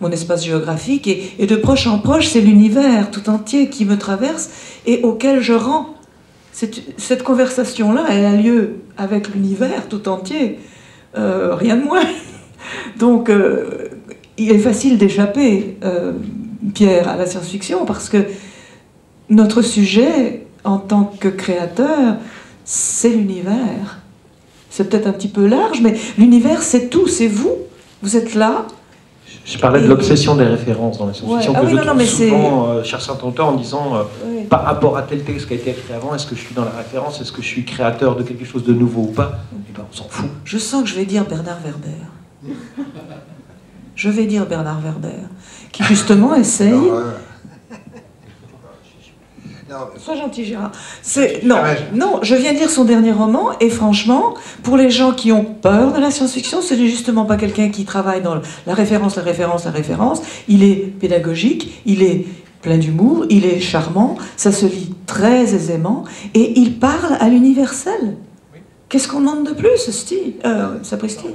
mon espace géographique, et de proche en proche, c'est l'univers tout entier qui me traverse et auquel je rends. Cette conversation-là, elle a lieu avec l'univers tout entier, rien de moins. Donc, il est facile d'échapper, Pierre, à la science-fiction, parce que notre sujet, en tant que créateur, c'est l'univers. C'est peut-être un petit peu large, mais l'univers, c'est tout, c'est vous. Vous êtes là. Je parlais de l'obsession des références dans la science-fiction, ouais. que je trouve souvent chez certains auteurs en disant par rapport à tel texte qui a été écrit avant, est-ce que je suis dans la référence, est-ce que je suis créateur de quelque chose de nouveau ou pas? Eh ben, on s'en fout. Je sens que je vais dire Bernard Werber. Je vais dire Bernard Werber, qui justement essaye... Sois gentil, Gérard. Non, je viens de lire son dernier roman, et franchement, pour les gens qui ont peur de la science-fiction, ce n'est justement pas quelqu'un qui travaille dans la référence, la référence, la référence. Il est pédagogique, il est plein d'humour, il est charmant, ça se lit très aisément, et il parle à l'universel. Qu'est-ce qu'on demande de plus, sapristi?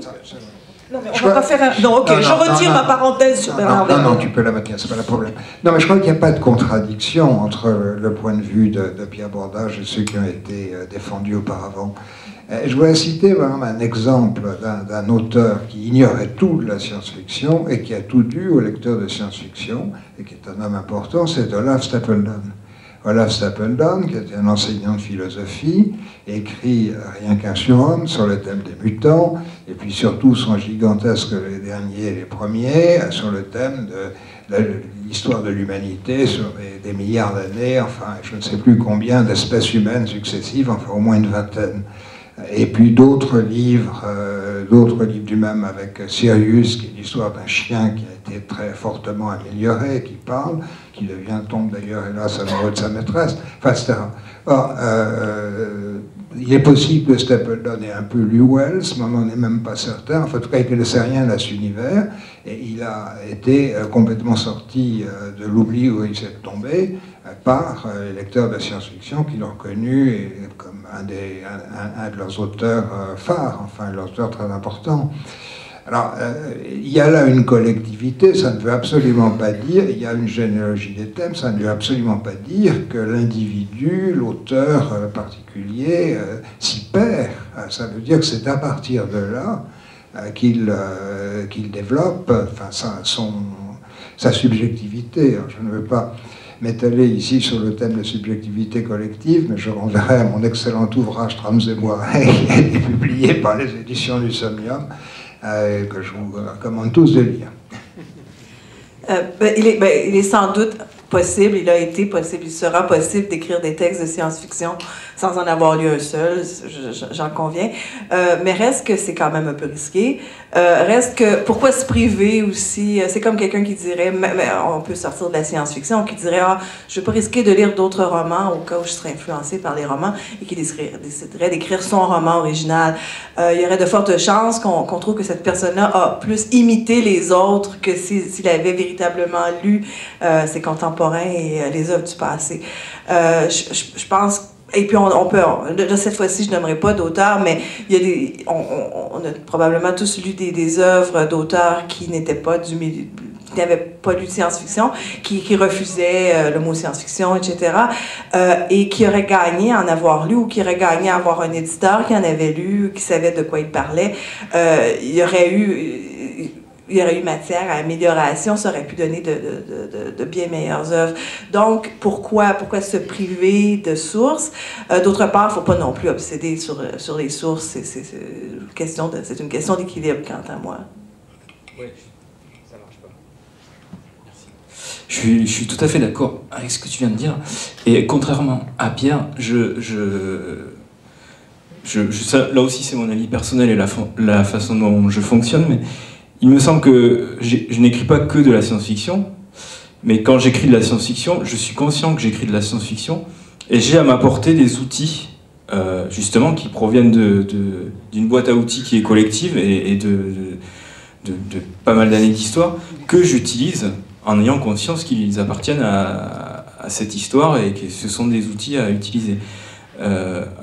Non, mais on va pas faire un... Non, ok, je retire ma parenthèse sur Bernard Werber. Non, tu peux la maintenir, c'est pas le problème. Non, mais je crois qu'il n'y a pas de contradiction entre le point de vue de Pierre Bordage et ceux qui ont été défendus auparavant. Je voudrais citer vraiment un exemple d'un auteur qui ignorait tout de la science-fiction et qui a tout dû aux lecteurs de science-fiction, et qui est un homme important, c'est Olaf Stapledon. Olaf Stapledon, qui était un enseignant de philosophie, écrit Rien qu'un surhomme sur le thème des mutants, et puis surtout son gigantesque Les derniers et les premiers, sur le thème de l'histoire de l'humanité sur des milliards d'années, enfin je ne sais plus combien d'espèces humaines successives, enfin au moins une vingtaine. Et puis d'autres livres du même avec Sirius, qui est l'histoire d'un chien qui a été très fortement amélioré, qui parle, qui tombe d'ailleurs hélas amoureux de sa maîtresse, enfin, etc. Or, il est possible que Stapledon ait un peu lu Wells, mais on n'en est même pas certain. Enfin, en tout cas, il ne connaissait rien à cet univers, et il a été complètement sorti de l'oubli où il s'est tombé par les lecteurs de science-fiction qui l'ont reconnu comme un de leurs auteurs phares, enfin, leurs auteurs très importants. Alors, il y a là une collectivité, ça ne veut absolument pas dire, il y a une généalogie des thèmes, ça ne veut absolument pas dire que l'individu, l'auteur particulier, s'y perd. Ça veut dire que c'est à partir de là qu'il développe sa subjectivité. Alors, je ne veux pas m'étaler ici sur le thème de subjectivité collective, mais je renverrai à mon excellent ouvrage Trams et Moiré, qui a été publié par les éditions du Somnium, que je vous recommande tous de lire. Il est sans doute possible, il a été possible, il sera possible d'écrire des textes de science-fiction sans en avoir lu un seul, j'en conviens. Mais reste que c'est quand même un peu risqué. Reste que, pourquoi se priver aussi? C'est comme quelqu'un qui dirait, mais on peut sortir de la science-fiction, qui dirait, je ne vais pas risquer de lire d'autres romans au cas où je serais influencé par les romans, et qui déciderait d'écrire son roman original. Il y aurait de fortes chances qu'on trouve que cette personne-là a plus imité les autres que s'il avait véritablement lu ses contemporains et les œuvres du passé. Je pense. Et puis on peut, cette fois-ci je n'aimerais pas d'auteurs, mais il y a on a probablement tous lu des œuvres d'auteurs qui n'étaient pas du milieu, qui n'avaient pas lu de science-fiction, qui refusaient le mot science-fiction, etc., et qui auraient gagné à en avoir lu, ou qui auraient gagné à avoir un éditeur qui en avait lu, qui savait de quoi il parlait. Il y aurait eu matière à amélioration, ça aurait pu donner de bien meilleures œuvres. Donc, pourquoi se priver de sources? D'autre part, il ne faut pas non plus obséder sur les sources. C'est une question d'équilibre, quant à moi. Oui, ça marche pas. Merci. Je suis tout à fait d'accord avec ce que tu viens de dire. Et contrairement à Pierre, là aussi c'est mon avis personnel et la façon dont je fonctionne, mais il me semble que je n'écris pas que de la science-fiction, mais quand j'écris de la science-fiction, je suis conscient que j'écris de la science-fiction, et j'ai à m'apporter des outils, justement, qui proviennent d'une boîte à outils qui est collective et de pas mal d'années d'histoire, que j'utilise en ayant conscience qu'ils appartiennent à cette histoire et que ce sont des outils à utiliser.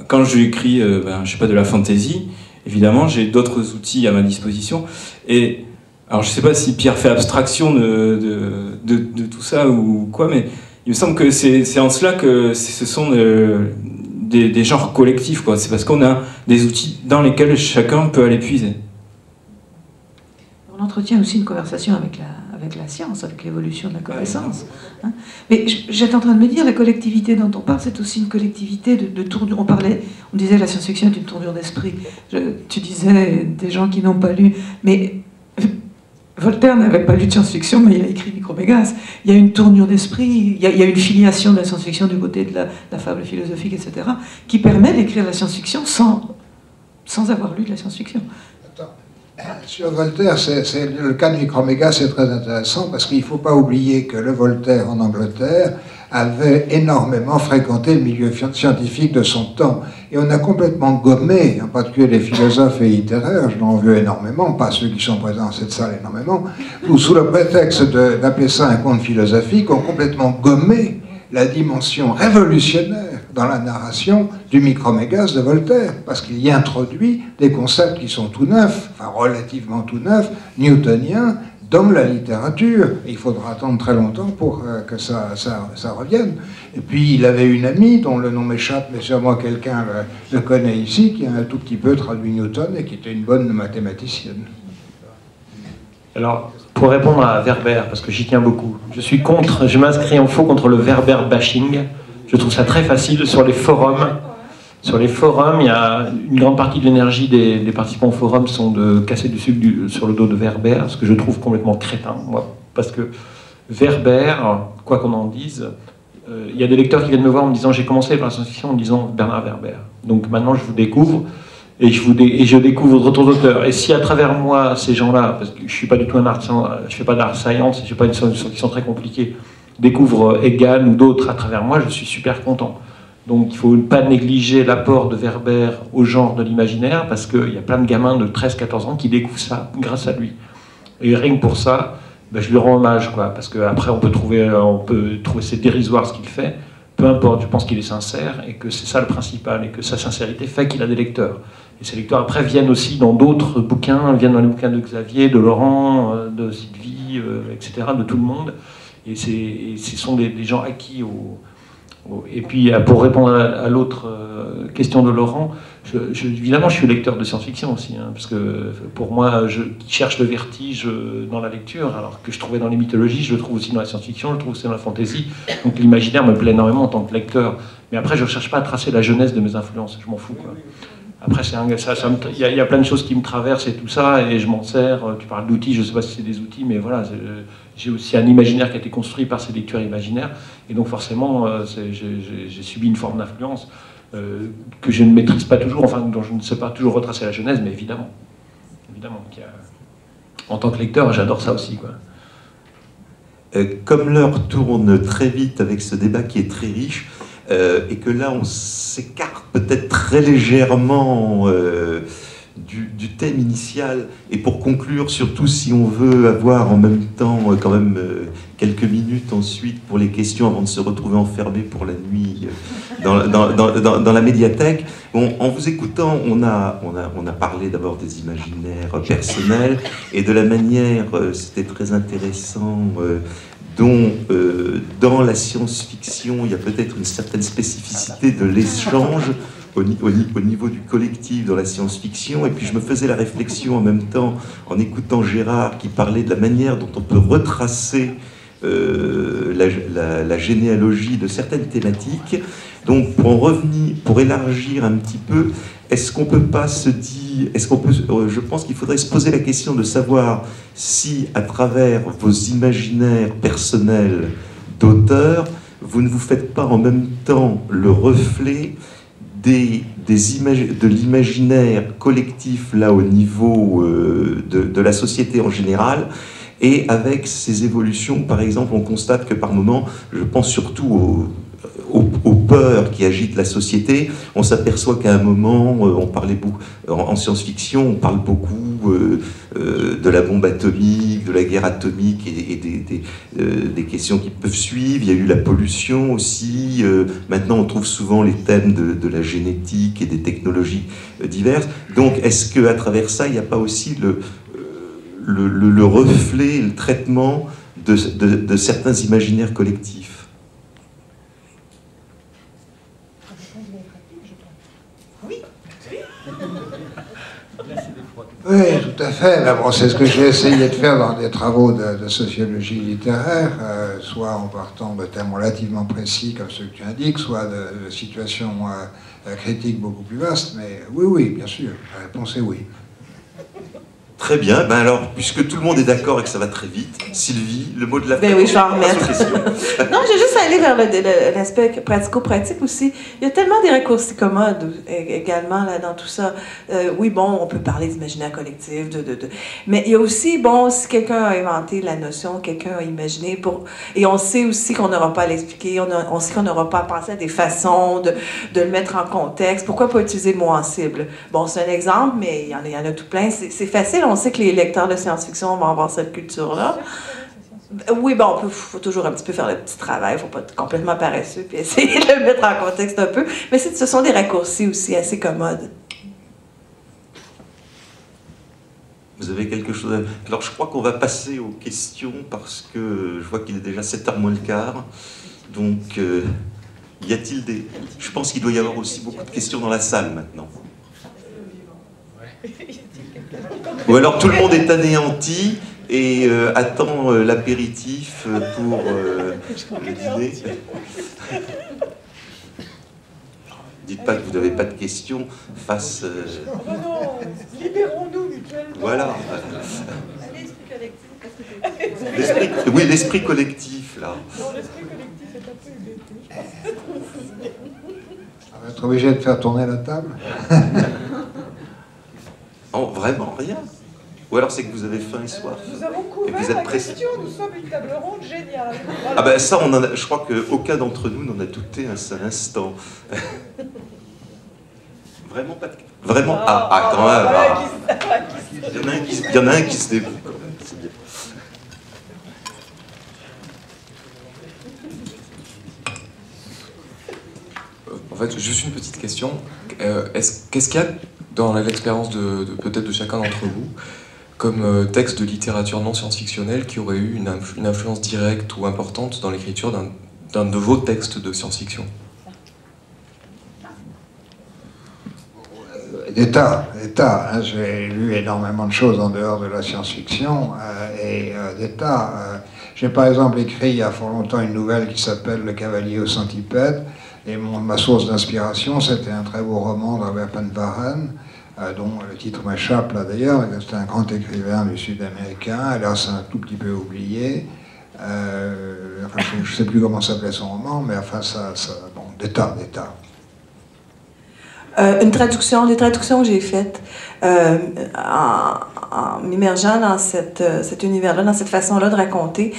Quand j'écris, je sais pas, de la fantasy, évidemment, j'ai d'autres outils à ma disposition, et Alors je sais pas si Pierre fait abstraction de tout ça ou quoi, mais il me semble que c'est en cela que ce sont des genres collectifs, quoi. C'est parce qu'on a des outils dans lesquels chacun peut aller puiser. On entretient aussi une conversation avec la science, avec l'évolution de la connaissance. Hein. Mais j'étais en train de me dire, la collectivité dont on parle, c'est aussi une collectivité de tournure. On disait la science-fiction est une tournure d'esprit. Tu disais des gens qui n'ont pas lu, mais Voltaire n'avait pas lu de science-fiction, mais il a écrit Micromégas. Il y a une tournure d'esprit, il y a une filiation de la science-fiction du côté de la fable philosophique, etc., qui permet d'écrire la science-fiction sans avoir lu de la science-fiction. Sur Voltaire, le cas de Micromégas, c'est très intéressant parce qu'il ne faut pas oublier que le Voltaire en Angleterre avait énormément fréquenté le milieu scientifique de son temps. Et on a complètement gommé, en particulier les philosophes et littéraires, je n'en veux énormément, pas ceux qui sont présents dans cette salle énormément, ou sous le prétexte d'appeler ça un conte philosophique, ont complètement gommé la dimension révolutionnaire dans la narration du Micromégas de Voltaire, parce qu'il y introduit des concepts qui sont tout neufs, enfin relativement tout neufs, newtoniens, dans la littérature. Et il faudra attendre très longtemps pour que ça revienne. Et puis il avait une amie, dont le nom m'échappe, mais sûrement quelqu'un le connaît ici, qui a un tout petit peu traduit Newton et qui était une bonne mathématicienne. Alors, pour répondre à Werber, parce que j'y tiens beaucoup, je m'inscris en faux contre le Werber bashing. Je trouve ça très facile sur les forums. Sur les forums, il y a une grande partie de l'énergie des participants au forum sont de casser du sucre sur le dos de Werber, ce que je trouve complètement crétin, moi. Parce que Werber, quoi qu'on en dise, il y a des lecteurs qui viennent me voir en me disant « j'ai commencé par la science-fiction en me disant Bernard Werber ». Donc maintenant, je vous découvre. Et je découvre d'autres auteurs. Et si à travers moi, ces gens-là, parce que je ne suis pas du tout un artisan, je ne fais pas d'art science, je ne fais pas une science-fiction très compliquée, découvrent Egan ou d'autres à travers moi, je suis super content. Donc il ne faut pas négliger l'apport de Werber au genre de l'imaginaire, parce qu'il y a plein de gamins de 13-14 ans qui découvrent ça grâce à lui. Et rien que pour ça, ben, je lui rends hommage, quoi, parce qu'après on peut trouver c'est dérisoire ce qu'il fait, peu importe, je pense qu'il est sincère, et que c'est ça le principal, et que sa sincérité fait qu'il a des lecteurs. Et ces lecteurs, après, viennent aussi dans d'autres bouquins, viennent dans les bouquins de Xavier, de Laurent, de Sylvie, etc., de tout le monde. Et ce sont des gens acquis Et puis, pour répondre à l'autre question de Laurent, évidemment, je suis lecteur de science-fiction aussi, hein, parce que pour moi, je cherche le vertige dans la lecture, alors que je trouvais dans les mythologies, je le trouve aussi dans la science-fiction, je le trouve aussi dans la fantasy. Donc l'imaginaire me plaît énormément en tant que lecteur. Mais après, je ne cherche pas à tracer la jeunesse de mes influences, je m'en fous, quoi. Après, il y a plein de choses qui me traversent et tout ça, et je m'en sers. Tu parles d'outils, je ne sais pas si c'est des outils, mais voilà, j'ai aussi un imaginaire qui a été construit par ces lectures imaginaires, et donc forcément, j'ai subi une forme d'influence que je ne maîtrise pas toujours, enfin, dont je ne sais pas toujours retracer la genèse, mais évidemment, en tant que lecteur, j'adore ça aussi, quoi. Comme l'heure tourne très vite avec ce débat qui est très riche, et que là on s'écarte peut-être très légèrement du thème initial, et pour conclure, surtout si on veut avoir en même temps quand même quelques minutes ensuite pour les questions avant de se retrouver enfermé pour la nuit dans la médiathèque. Bon, en vous écoutant, on a parlé d'abord des imaginaires personnels et de la manière, c'était très intéressant, dont dans la science-fiction, il y a peut-être une certaine spécificité de l'échange au niveau du collectif dans la science-fiction. Et puis je me faisais la réflexion en même temps, en écoutant Gérard, qui parlait de la manière dont on peut retracer la généalogie de certaines thématiques. Donc pour élargir un petit peu, est-ce qu'on peut pas se dire, je pense qu'il faudrait se poser la question de savoir si, à travers vos imaginaires personnels d'auteurs, vous ne vous faites pas en même temps le reflet de l'imaginaire collectif là au niveau de la société en général, et avec ces évolutions. Par exemple, on constate que par moments, je pense surtout aux peurs qui agitent la société, on s'aperçoit qu'à un moment, on parlait beaucoup, en science-fiction, on parle beaucoup de la bombe atomique, de la guerre atomique et des questions qui peuvent suivre. Il y a eu la pollution aussi. Maintenant, on trouve souvent les thèmes de la génétique et des technologies diverses. Donc, est-ce qu'à travers ça, il n'y a pas aussi le reflet, le traitement de certains imaginaires collectifs. Oui, tout à fait. Mais bon, c'est ce que j'ai essayé de faire dans des travaux de sociologie littéraire, soit en partant de thèmes relativement précis comme ceux que tu indiques, soit de situations critiques beaucoup plus vastes. Mais oui, oui, bien sûr. La réponse est oui. Très bien. Ben alors, puisque tout le monde est d'accord et que ça va très vite, Sylvie, le mot de la fin. Ben oui, je vais en remettre. Question. Non, j'ai juste allé vers l'aspect pratico-pratique aussi. Il y a tellement des raccourcis commodes également là, dans tout ça. Oui, bon, on peut parler d'imaginaire collectif, mais il y a aussi, bon, si quelqu'un a inventé la notion, quelqu'un a imaginé, et on sait aussi qu'on n'aura pas à l'expliquer, on sait qu'on n'aura pas à penser à des façons de le mettre en contexte. Pourquoi pas utiliser le mot en cible? Bon, c'est un exemple, mais il y en a tout plein. C'est facile, on sait que les lecteurs de science-fiction vont avoir cette culture-là. Oui, bon, faut toujours un petit peu faire le petit travail, faut pas être complètement paresseux puis essayer de le mettre en contexte un peu. Mais ce sont des raccourcis aussi assez commodes. Vous avez quelque chose à... Alors, je crois qu'on va passer aux questions parce que je vois qu'il est déjà 7h moins le quart. Donc, y a-t-il des... Je pense qu'il doit y avoir aussi beaucoup de questions dans la salle maintenant. Ou alors tout le monde est anéanti et attend l'apéritif pour le dîner. Dites pas que vous n'avez pas de questions face... Oh non, libérons-nous mutuellement. Voilà. L'esprit collectif. Oui, l'esprit collectif, là. Non, l'esprit collectif est un peu hébété, je pense. On va être obligé de faire tourner la table. Non, vraiment rien. Ou alors c'est que vous avez faim et soif. Nous avons Et couvert vous êtes la pressé. question, nous sommes une table ronde géniale. Voilà. Ah ben ça, on en a, je crois qu'aucun d'entre nous n'en a douté un seul instant. Vraiment pas de... Vraiment... quand même. Il y en a un qui se dévoue. Quand même, c'est bien. En fait, juste une petite question. Qu'est-ce qu'il y a dans l'expérience peut-être de chacun d'entre vous comme texte de littérature non science-fictionnelle qui aurait eu une influence directe ou importante dans l'écriture d'un de vos textes de science-fiction? Des tas. Hein. J'ai lu énormément de choses en dehors de la science-fiction des tas. J'ai par exemple écrit il y a fort longtemps une nouvelle qui s'appelle Le Cavalier au centipède. Et ma source d'inspiration, c'était un très beau roman d'Herbert Penvaren, dont le titre m'échappe là d'ailleurs. C'était un grand écrivain du Sud-américain, alors c'est un tout petit peu oublié. Enfin, je ne sais plus comment s'appelait son roman, mais enfin, bon, des tas. Les traductions que j'ai faites en m'immergeant dans cet univers-là, dans cette façon-là de raconter,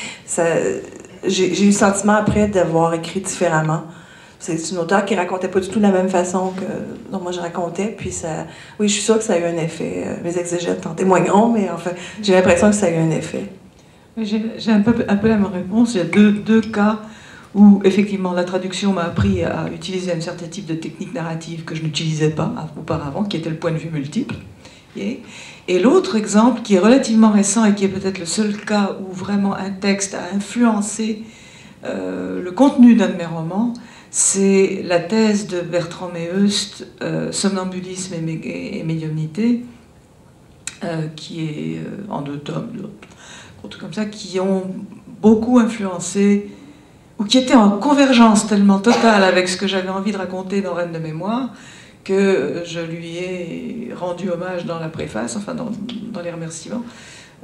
j'ai eu le sentiment après d'avoir écrit différemment. C'est une auteure qui racontait pas du tout la même façon que dont moi je racontais, puis ça, oui, je suis sûre que ça a eu un effet. Mes exégètes en témoigneront, mais enfin, j'ai l'impression que ça a eu un effet. J'ai un peu la même réponse. Il y a deux cas où, effectivement, la traduction m'a appris à utiliser un certain type de technique narrative que je n'utilisais pas auparavant, qui était le point de vue multiple. Et l'autre exemple, qui est relativement récent et qui est peut-être le seul cas où vraiment un texte a influencé le contenu d'un de mes romans, c'est la thèse de Bertrand Meheust, Somnambulisme et médiumnité, qui est en 2 tomes, comme ça, qui ont beaucoup influencé, ou qui étaient en convergence tellement totale avec ce que j'avais envie de raconter dans Reine de mémoire, que je lui ai rendu hommage dans la préface, enfin dans les remerciements,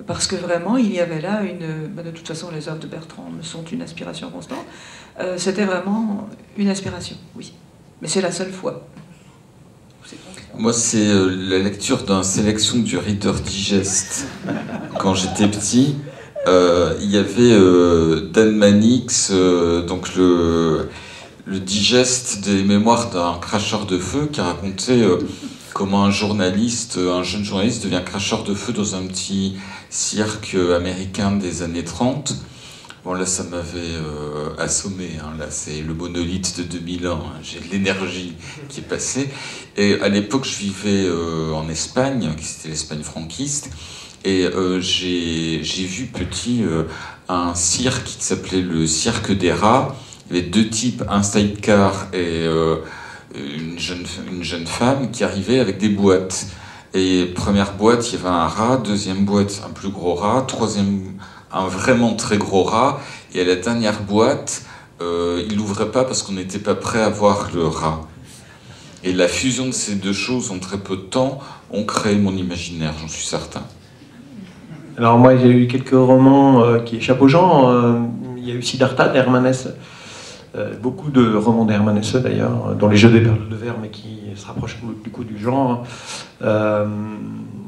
parce que vraiment, il y avait là de toute façon, les œuvres de Bertrand me sont une inspiration constante. C'était vraiment une inspiration, oui. Mais c'est la seule fois. Moi, c'est la lecture d'une sélection du Reader Digest. Quand j'étais petit, il y avait Dan Mannix, donc le digeste des mémoires d'un cracheur de feu qui racontait comment un jeune journaliste devient cracheur de feu dans un petit cirque américain des années 30. Bon, là, ça m'avait assommé. Hein. Là, c'est le monolithe de 2001. Hein. J'ai de l'énergie qui est passée. Et à l'époque, je vivais en Espagne, qui c'était l'Espagne franquiste. Et j'ai vu petit un cirque qui s'appelait le Cirque des Rats. Il y avait deux types, un sidecar et une jeune femme qui arrivaient avec des boîtes. Et première boîte, il y avait un rat, deuxième boîte, un plus gros rat, troisième, un vraiment très gros rat. Et à la dernière boîte, il l'ouvrait pas parce qu'on n'était pas prêt à voir le rat. Et la fusion de ces deux choses en très peu de temps ont créé mon imaginaire, j'en suis certain. Alors moi, j'ai eu quelques romans qui échappent aux gens. Il y a eu Siddhartha d'Hermann Hesse. Beaucoup de romans d'Hermann Hesse d'ailleurs, dont Les Jeux des perles de verre, mais qui se rapprochent du coup du genre.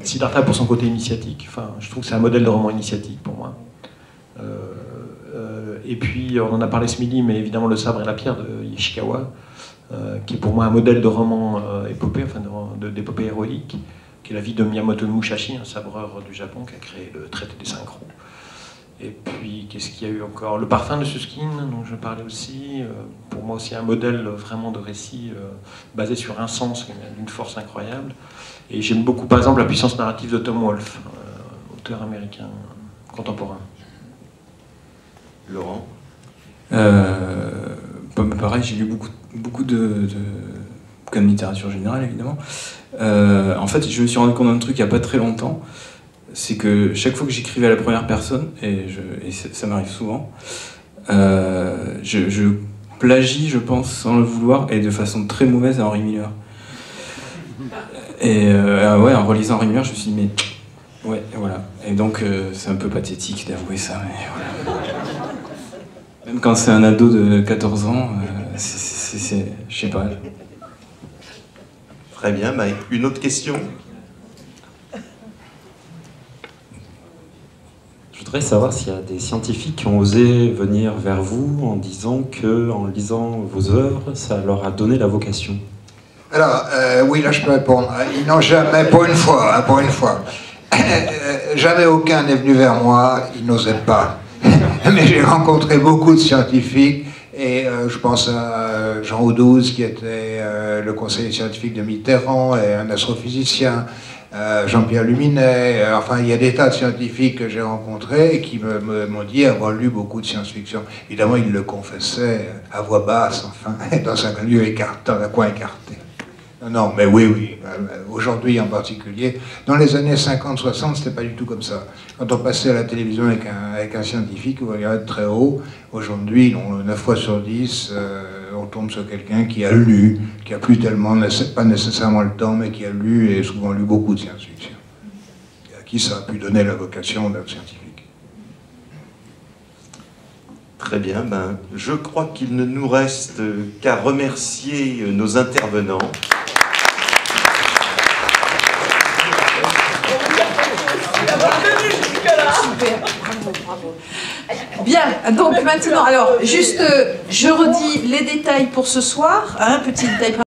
Siddhartha pour son côté initiatique. Enfin, je trouve que c'est un modèle de roman initiatique pour moi. Et puis, on en a parlé ce midi, mais évidemment Le Sabre et la Pierre de Ishikawa, qui est pour moi un modèle de roman épopée, enfin d'épopée héroïque, qui est la vie de Miyamoto Musashi, un sabreur du Japon qui a créé le traité des 5 roues. Et puis, qu'est-ce qu'il y a eu encore? Le Parfum de Susskind, dont je parlais aussi, pour moi aussi un modèle vraiment de récit basé sur un sens d'une force incroyable. Et j'aime beaucoup, par exemple, La puissance narrative de Tom Wolfe, auteur américain contemporain. Laurent? Pareil, j'ai lu beaucoup de bouquins de littérature générale, évidemment. En fait, je me suis rendu compte d'un truc il n'y a pas très longtemps, c'est que chaque fois que j'écrivais à la première personne, et ça m'arrive souvent, je plagie, je pense, sans le vouloir, et de façon très mauvaise à Henry Miller. Et ouais, en relisant Henry Miller, je me suis dit, mais ouais, voilà. Et donc, c'est un peu pathétique d'avouer ça, mais voilà. Même quand c'est un ado de 14 ans, je sais pas. Très bien, bah, une autre question? Je voudrais savoir s'il y a des scientifiques qui ont osé venir vers vous en disant qu'en lisant vos œuvres, ça leur a donné la vocation. Alors, oui, là je peux répondre. Ils n'ont jamais, pour une fois, jamais aucun n'est venu vers moi, ils n'osaient pas. Mais j'ai rencontré beaucoup de scientifiques, et je pense à Jean Audouze, qui était le conseiller scientifique de Mitterrand, et un astrophysicien, Jean-Pierre Luminet, enfin il y a des tas de scientifiques que j'ai rencontrés et qui m'ont dit avoir lu beaucoup de science-fiction. Évidemment, ils le confessaient à voix basse, enfin, dans un lieu écarté, dans un coin écarté. Non, mais oui, aujourd'hui en particulier. Dans les années 50-60, c'était pas du tout comme ça. Quand on passait à la télévision avec un scientifique, vous regardez très haut. Aujourd'hui, 9 fois sur 10, on tombe sur quelqu'un qui a lu, qui a plus tellement, pas nécessairement le temps, mais qui a lu, et souvent lu beaucoup de science-fiction. Et à qui ça a pu donner la vocation d'être scientifique. Très bien, ben, je crois qu'il ne nous reste qu'à remercier nos intervenants. Bravo. Bien, donc maintenant, alors, juste, je redis les détails pour ce soir, petit détail.